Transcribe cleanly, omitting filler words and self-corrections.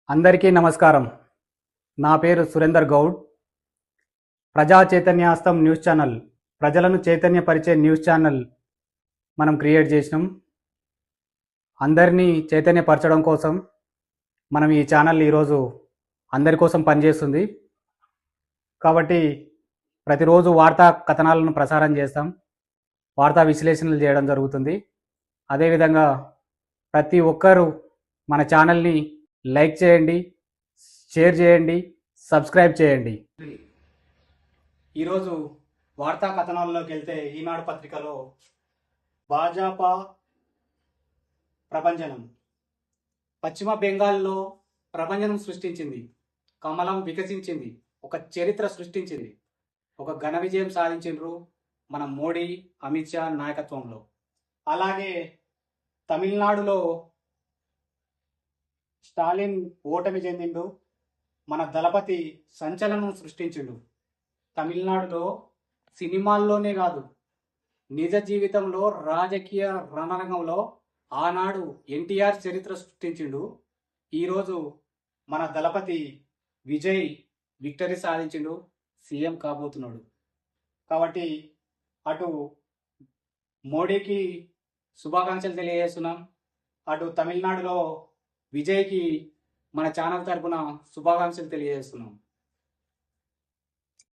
అందరికీ నమస్కారం. నా పేరు సురేందర్ గౌడ్. ప్రజా చైతన్యాస్తం న్యూస్ ఛానల్, ప్రజలను చైతన్యపరిచే న్యూస్ ఛానల్ మనం క్రియేట్ చేసినాం. అందరినీ చైతన్యపరచడం కోసం మనం ఈ ఛానల్ ఈరోజు అందరి కోసం పనిచేస్తుంది. కాబట్టి ప్రతిరోజు వార్తా కథనాలను ప్రసారం చేస్తాం, వార్తా విశ్లేషణలు చేయడం జరుగుతుంది. అదేవిధంగా ప్రతి ఒక్కరూ మన ఛానల్ని లైక్ చేయండి, షేర్ చేయండి, సబ్స్క్రైబ్ చేయండి. ఈరోజు వార్తా కథనాల్లోకి వెళ్తే ఈనాడు పత్రికలో భాజపా ప్రభంజనం, పశ్చిమ బెంగాల్లో ప్రభంజనం సృష్టించింది, కమలం వికసించింది, ఒక చరిత్ర సృష్టించింది, ఒక ఘన విజయం సాధించిండ్రు మన మోడీ అమిత్ షా నాయకత్వంలో. అలాగే తమిళనాడులో స్టాలిన్ ఓటమి చెందిండు, మన దళపతి సంచలనం సృష్టించిండు. తమిళనాడులో సినిమాల్లోనే కాదు, నిజ జీవితంలో రాజకీయ రణరంగంలో ఆనాడు ఎన్టీఆర్ చరిత్ర సృష్టించిండు. ఈరోజు మన దళపతి విజయ్ విక్టరీ సాధించిండు, సీఎం కాబోతున్నాడు. కాబట్టి అటు మోడీకి శుభాకాంక్షలు తెలియజేస్తున్నాం, అటు తమిళనాడులో విజయ్కి మన ఛానల్ తరపున శుభాకాంక్షలు తెలియజేస్తున్నాం.